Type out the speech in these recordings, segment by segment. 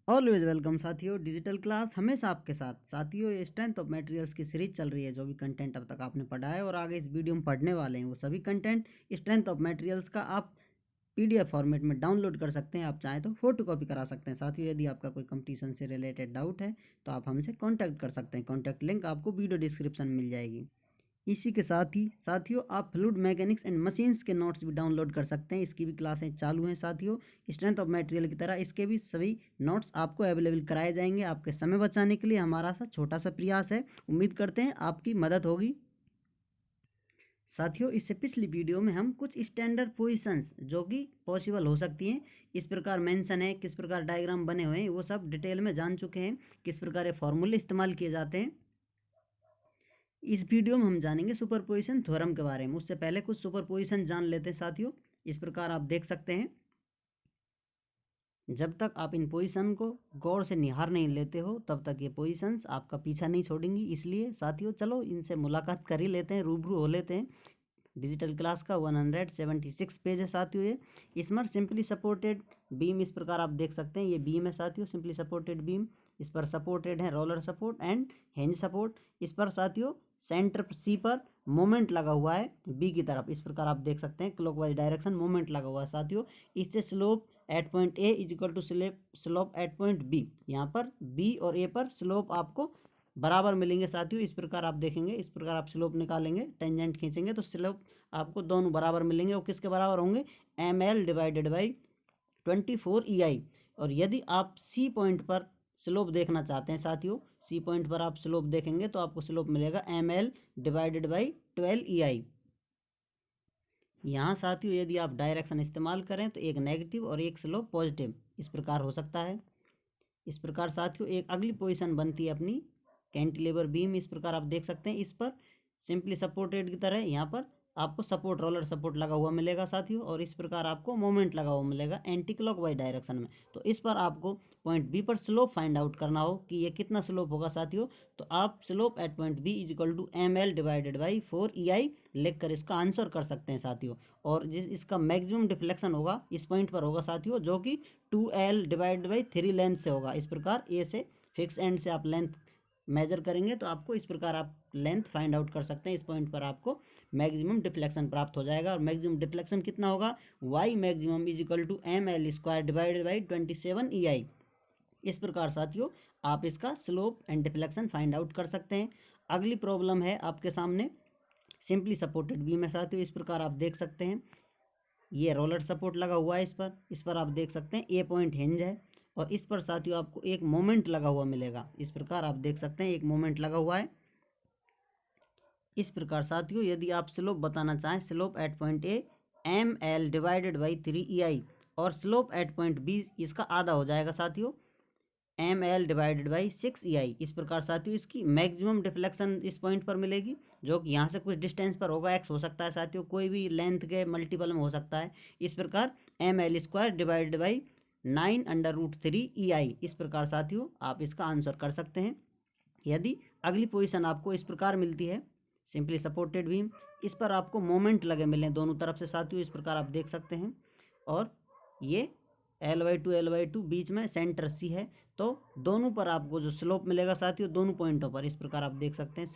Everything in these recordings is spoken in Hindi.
ऑलवेज वेलकम साथियों। डिजिटल क्लास हमेशा आपके साथ। साथियों, ये स्ट्रेंथ ऑफ मटेरियल्स की सीरीज चल रही है। जो भी कंटेंट अब तक आपने पढ़ा है और आगे इस वीडियो में पढ़ने वाले हैं, वो सभी कंटेंट स्ट्रेंथ ऑफ मटेरियल्स का आप पीडीएफ फॉर्मेट में डाउनलोड कर सकते हैं। आप चाहें तो फोटो कॉपी करा सकते हैं। साथियों, यदि आपका कोई कंपटीशन से रिलेटेड डाउट है तो आप हमसे कॉन्टैक्ट कर सकते हैं। कॉन्टैक्ट लिंक आपको वीडियो डिस्क्रिप्शन में मिल जाएगी। इसी के साथ ही साथियों, आप फ्लूइड मैकेनिक्स एंड मशीन्स के नोट्स भी डाउनलोड कर सकते हैं। इसकी भी क्लासें चालू हैं साथियों। स्ट्रेंथ ऑफ मटेरियल की तरह इसके भी सभी नोट्स आपको अवेलेबल कराए जाएंगे। आपके समय बचाने के लिए हमारा सा छोटा सा प्रयास है। उम्मीद करते हैं आपकी मदद होगी। साथियों, इससे पिछली वीडियो में हम कुछ स्टैंडर्ड पोजीशंस जो कि पॉसिबल हो सकती हैं, इस प्रकार मेंशन है, किस प्रकार डायग्राम बने हुए हैं, वो सब डिटेल में जान चुके हैं। किस प्रकार ये फॉर्मूले इस्तेमाल किए जाते हैं। इस वीडियो में हम जानेंगे सुपरपोजिशन थ्योरम के बारे में। उससे पहले कुछ सुपरपोजिशन जान लेते हैं साथियों। इस प्रकार आप देख सकते हैं। जब तक आप इन पोजीशन को गौर से निहार नहीं लेते हो, तब तक ये पोजीशंस आपका पीछा नहीं छोड़ेंगी। इसलिए साथियों, चलो इनसे मुलाकात कर ही लेते हैं, रूबरू हो लेते हैं। डिजिटल क्लास का 176 पेज है साथियों। ये इसमें सिंपली सपोर्टेड बीम इस प्रकार आप देख सकते हैं। ये बीम है साथियों, सिंपली सपोर्टेड बीम। इस पर सपोर्टेड है roller support and hinge support. इस पर साथियों सेंटर सी पर मोमेंट लगा हुआ है बी की तरफ। इस प्रकार आप देख सकते हैं, क्लॉकवाइज डायरेक्शन मोमेंट लगा हुआ है साथियों। इससे slope at point A is equal to slope at point B. यहाँ पर बी और ए पर स्लोप आपको बराबर मिलेंगे साथियों। इस प्रकार आप देखेंगे, इस प्रकार आप स्लोप निकालेंगे, टेंजेंट खींचेंगे तो स्लोप आपको दोनों बराबर मिलेंगे। वो किसके बराबर होंगे? ml divided by 24 EI। और यदि आप सी पॉइंट पर स्लोप देखना चाहते हैं साथियों, सी पॉइंट पर आप स्लोप देखेंगे तो आपको स्लोप मिलेगा ml डिवाइडेड बाई 12 EI। यहाँ साथियों, यदि आप डायरेक्शन इस्तेमाल करें तो एक नेगेटिव और एक स्लोप पॉजिटिव इस प्रकार हो सकता है। इस प्रकार साथियों, एक अगली पोजीशन बनती है अपनी कैंटिलीवर बीम। इस प्रकार आप देख सकते हैं, इस पर सिंपली सपोर्टेड की तरह यहाँ पर आपको सपोर्ट रोलर सपोर्ट लगा हुआ मिलेगा साथियों। और इस प्रकार आपको मोमेंट लगा हुआ मिलेगा एंटी क्लॉकवाइज डायरेक्शन में। तो इस पर आपको पॉइंट बी पर स्लोप फाइंड आउट करना हो कि ये कितना स्लोप होगा साथियों, तो आप slope at point B is equal to ml divided by 4 EI लिख कर इसका आंसर कर सकते हैं साथियों। और जिस इसका मैक्सिमम डिफ्लेक्शन होगा इस पॉइंट पर होगा साथियों, जो कि 2L डिवाइडेड बाई 3 लेंथ से होगा। इस प्रकार ए से फिक्स एंड से आप लेंथ मेजर करेंगे तो आपको इस प्रकार आप लेंथ फाइंड आउट कर सकते हैं। इस पॉइंट पर आपको मैक्सिमम डिफ्लेक्शन प्राप्त हो जाएगा। और मैक्सिमम डिफ्लेक्शन कितना होगा? y maximum is equal to ml square divided by 27 EI। इस प्रकार साथियों, आप इसका slope and deflection find out कर सकते हैं। अगली प्रॉब्लम है आपके सामने, सिंपली सपोर्टेड बीम है साथियों। इस प्रकार आप देख सकते हैं, ये रोलर सपोर्ट लगा हुआ है इस पर आप देख सकते हैं ए पॉइंट हिंज है। और इस पर साथियों आपको एक मोमेंट लगा हुआ मिलेगा। इस प्रकार आप देख सकते हैं, एक मोमेंट लगा हुआ है। इस प्रकार साथियों, यदि आप स्लोप बताना चाहें, slope at point A ml divided by 3 EI और स्लोप एट पॉइंट बी इसका आधा हो जाएगा साथियों, ml डिवाइडेड बाई 6 EI। इस प्रकार साथियों इसकी मैक्सिमम डिफ्लेक्शन इस पॉइंट पर मिलेगी, जो कि यहाँ से कुछ डिस्टेंस पर होगा। x हो सकता है साथियों, कोई भी लेंथ के मल्टीपल में हो सकता है। इस प्रकार ml square divided by 9/√3 EI। इस प्रकार साथियों आप इसका आंसर कर सकते हैं। यदि अगली पोजीशन आपको इस प्रकार मिलती है, सिंपली सपोर्टेड बीम, इस पर आपको मोमेंट लगे मिले दोनों तरफ से साथियों। इस प्रकार आप देख सकते हैं। और ये L/2 बीच में सेंटर सी है। तो दोनों पर आपको जो स्लोप मिलेगा साथियों, दोनों पॉइंटों पर इस प्रकार आप देख सकते हैं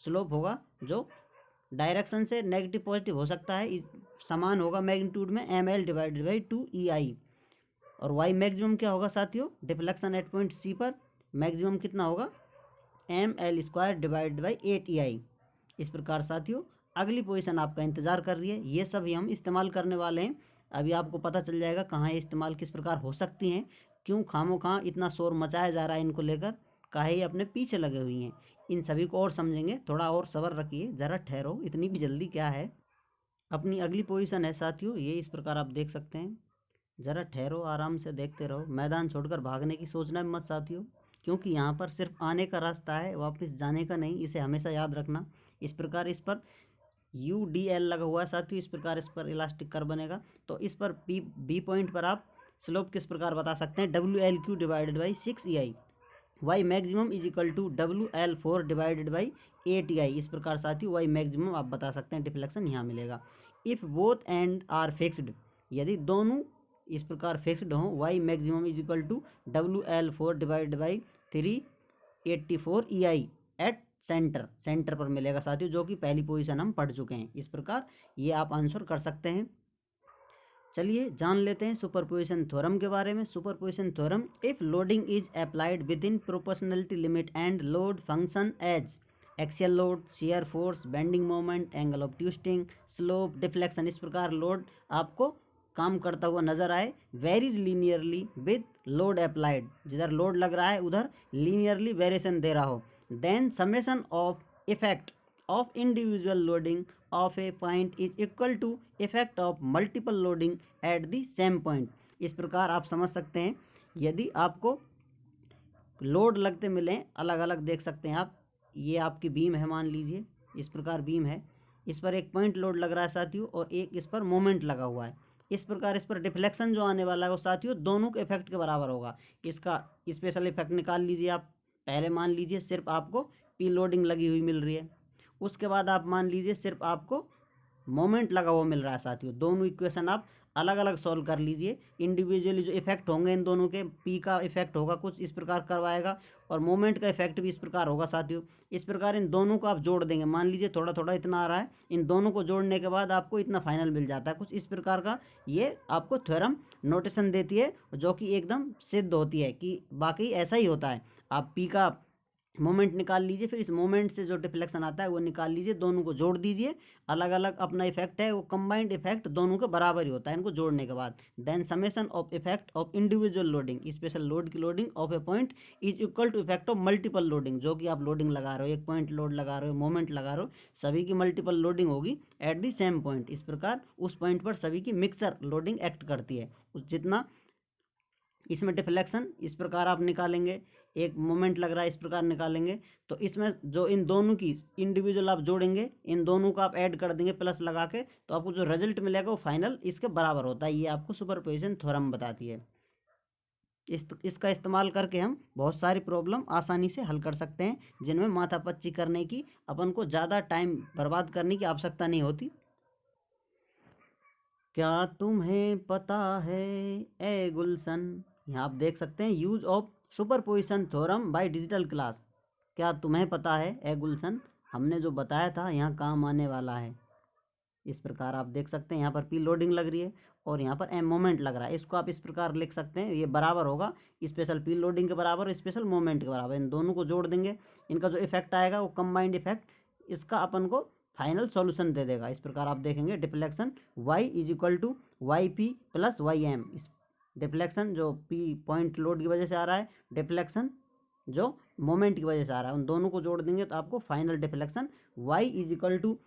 स्लोप होगा, जो डायरेक्शन से नेगेटिव पॉजिटिव हो सकता है, समान होगा मैग्नीट्यूड में ml डिवाइडेड बाई 2 EI। और y मैक्सिमम क्या होगा साथियों? डिफ्लेक्शन एट पॉइंट सी पर मैक्सिमम कितना होगा? ml square divide by 8 EI। इस प्रकार साथियों अगली पोजीशन आपका इंतजार कर रही है। ये सभी हम इस्तेमाल करने वाले हैं। अभी आपको पता चल जाएगा कहाँ ये इस्तेमाल किस प्रकार हो सकती हैं। क्यों खामो कहाँ इतना शोर मचाया जा रहा है इनको लेकर, काहे अपने पीछे लगे हुई हैं। इन सभी को और समझेंगे, थोड़ा और सब्र रखिए, ज़रा ठहरो, इतनी भी जल्दी क्या है। अपनी अगली पोजीशन है साथियों ये, इस प्रकार आप देख सकते हैं। ज़रा ठहरो, आराम से देखते रहो, मैदान छोड़कर भागने की सोचना मत साथियों, क्योंकि यहाँ पर सिर्फ आने का रास्ता है, वापस जाने का नहीं। इसे हमेशा याद रखना। इस प्रकार इस पर UDL लगा हुआ है साथियों। इस प्रकार इस पर इलास्टिक कर बनेगा। तो इस पर बी पॉइंट पर आप स्लोप किस प्रकार बता सकते हैं? WLQ divided by 6 EI। y maximum is equal to WL4 divided by 8 EI। इस प्रकार साथियों y मैक्सिमम आप बता सकते हैं, डिफ्लेक्शन यहाँ मिलेगा। If both end are fixed, यदि दोनों इस प्रकार फिक्स्ड हों, Y maximum is equal to WL4 divide by 384 EI at centre पर मिलेगा साथियों, जो कि पहली पोजीशन हम पढ़ चुके हैं। इस प्रकार ये आप आंसर कर सकते हैं। चलिए जान लेते हैं सुपरपोजिशन थ्योरम के बारे में। Superposition theorem, if loading is applied within proportionality limit and load function as axial load, shear force, bending moment, angle of twisting, slope, deflection, इस प्रकार लोड आपको काम करता हुआ नजर आए, varies linearly with load applied, जिधर लोड लग रहा है उधर लीनियरली वेरिएशन दे रहा हो, then summation of effect of individual loading of a point is equal to effect of multiple loading at the same point। इस प्रकार आप समझ सकते हैं, यदि आपको लोड लगते मिले अलग अलग, देख सकते हैं आप, ये आपकी बीम है, मान लीजिए इस प्रकार बीम है, इस पर एक पॉइंट लोड लग रहा है साथियों और एक इस पर मोमेंट लगा हुआ है। इस प्रकार इस पर डिफ्लेक्शन जो आने वाला है वो साथियों दोनों के इफेक्ट के बराबर होगा। इसका स्पेशल इफेक्ट निकाल लीजिए आप। पहले मान लीजिए सिर्फ आपको पी लोडिंग लगी हुई मिल रही है, उसके बाद आप मान लीजिए सिर्फ आपको मोमेंट लगा हुआ मिल रहा है साथियों। दोनों इक्वेशन आप अलग अलग सॉल्व कर लीजिए। इंडिविजुअली जो इफेक्ट होंगे इन दोनों के, पी का इफेक्ट होगा कुछ इस प्रकार करवाएगा और मोमेंट का इफेक्ट भी इस प्रकार होगा साथियों। इस प्रकार इन दोनों को आप जोड़ देंगे, मान लीजिए थोड़ा थोड़ा इतना आ रहा है, इन दोनों को जोड़ने के बाद आपको इतना फाइनल मिल जाता है, कुछ इस प्रकार का ये आपको थ्योरम नोटेशन देती है, जो कि एकदम सिद्ध होती है कि वाकई ऐसा ही होता है। आप पी का मोमेंट निकाल लीजिए, फिर इस मोमेंट से जो डिफ्लेक्शन आता है वो निकाल लीजिए, दोनों को जोड़ दीजिए, अलग अलग अपना इफेक्ट है, वो कंबाइंड इफेक्ट दोनों के बराबर ही होता है इनको जोड़ने के बाद। Then summation of effect of individual loading, special load की loading of a point is equal to effect of multiple loading, जो कि आप लोडिंग लगा रहे हो, एक पॉइंट लोड लगा रहे हो, मोमेंट लगा रहे हो, सभी की मल्टीपल लोडिंग होगी एट द सेम पॉइंट। इस प्रकार उस पॉइंट पर सभी की मिक्सर लोडिंग एक्ट करती है, जितना इसमें डिफ्लेक्शन इस प्रकार आप निकालेंगे, एक मोमेंट लग रहा है इस प्रकार निकालेंगे, तो इसमें जो इन दोनों की इंडिविजुअल आप जोड़ेंगे, इन दोनों को आप ऐड कर देंगे प्लस लगा के, तो आपको जो रिजल्ट मिलेगा वो फाइनल इसके बराबर होता है। ये आपको सुपरपोजिशन थ्योरम बताती है। इसका इस्तेमाल करके हम बहुत सारी प्रॉब्लम आसानी से हल कर सकते हैं, जिनमें माथापच्ची करने की, अपन को ज़्यादा टाइम बर्बाद करने की आवश्यकता नहीं होती। क्या तुम्हें पता है ए गुलशन, यहाँ आप देख सकते हैं use of superposition theorem by digital class. क्या तुम्हें पता है ए गुलशन, हमने जो बताया था यहाँ काम आने वाला है। इस प्रकार आप देख सकते हैं यहाँ पर पी लोडिंग लग रही है और यहाँ पर एम मोमेंट लग रहा है, इसको आप इस प्रकार लिख सकते हैं, ये बराबर होगा स्पेशल पी लोडिंग के बराबर स्पेशल मोमेंट के बराबर। इन दोनों को जोड़ देंगे, इनका जो इफेक्ट आएगा वो कंबाइंड इफेक्ट इसका अपन को फाइनल सॉल्यूशन दे देगा। इस प्रकार आप देखेंगे deflection Y is equal to Y P plus Y M. इस डिफ्लेक्शन जो पी पॉइंट लोड की वजह से आ रहा है, डिफ्लेक्शन जो मोमेंट की वजह से आ रहा है, उन दोनों को जोड़ देंगे तो आपको final deflection Y is equal to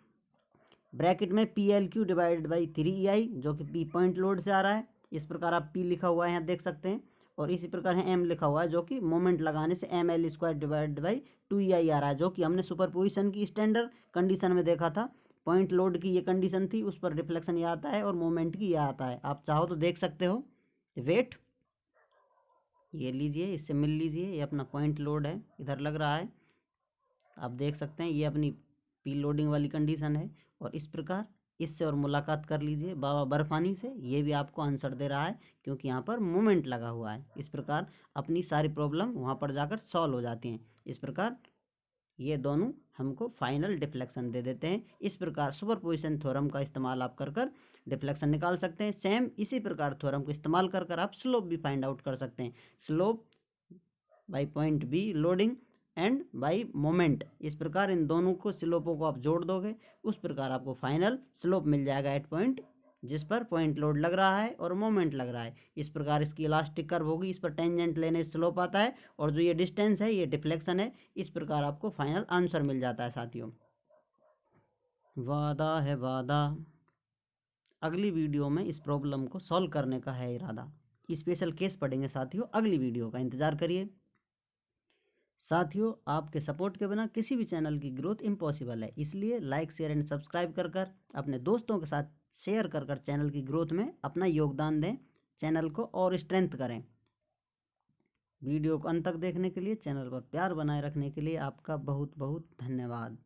bracket में PL/Q डिवाइडेड बाई 3EI, जो कि पी पॉइंट लोड से आ रहा है। इस प्रकार आप पी लिखा हुआ है यहाँ देख सकते हैं, और इसी प्रकार है एम लिखा हुआ है, जो कि मोमेंट लगाने से ML² डिवाइडेड बाई 2EI आ रहा है, जो कि हमने सुपरपोजिशन की स्टैंडर्ड कंडीशन में देखा था। पॉइंट लोड की ये कंडीशन थी, उस पर रिफ्लेक्शन यह आता है और मोमेंट की यह आता है। आप चाहो तो देख सकते हो, वेट ये लीजिए, इससे मिल लीजिए, ये अपना पॉइंट लोड है, इधर लग रहा है, आप देख सकते हैं ये अपनी पी लोडिंग वाली कंडीशन है। और इस प्रकार इससे और मुलाकात कर लीजिए बाबा बर्फानी से, ये भी आपको आंसर दे रहा है क्योंकि यहाँ पर मोमेंट लगा हुआ है। इस प्रकार अपनी सारी प्रॉब्लम वहाँ पर जाकर सॉल्व हो जाती हैं। इस प्रकार ये दोनों हमको फाइनल डिफ्लेक्शन दे देते हैं। इस प्रकार सुपरपोजिशन थ्योरम का इस्तेमाल आप कर डिफ्लेक्शन निकाल सकते हैं। सेम इसी प्रकार थ्योरम को इस्तेमाल कर आप स्लोप भी फाइंड आउट कर सकते हैं। Slope by point B loading and by moment, इस प्रकार इन दोनों को स्लोपों को आप जोड़ दोगे, उस प्रकार आपको फाइनल स्लोप मिल जाएगा एट पॉइंट जिस पर पॉइंट लोड लग रहा है और मोमेंट लग रहा है। इस प्रकार इसकी इलास्टिक कर्व होगी, इस पर टेंजेंट लेने से स्लोप आता है और जो ये डिस्टेंस है ये डिफ्लेक्शन है। इस प्रकार आपको फाइनल आंसर मिल जाता है साथियों। वादा है वादा, अगली वीडियो में इस प्रॉब्लम को सॉल्व करने का है इरादा। स्पेशल केस पढ़ेंगे साथियों, अगली वीडियो का इंतजार करिए। साथियों, आपके सपोर्ट के बिना किसी भी चैनल की ग्रोथ इम्पॉसिबल है, इसलिए लाइक शेयर एंड सब्सक्राइब कर अपने दोस्तों के साथ शेयर कर चैनल की ग्रोथ में अपना योगदान दें, चैनल को और स्ट्रेंथ करें। वीडियो को अंत तक देखने के लिए, चैनल पर प्यार बनाए रखने के लिए आपका बहुत बहुत धन्यवाद।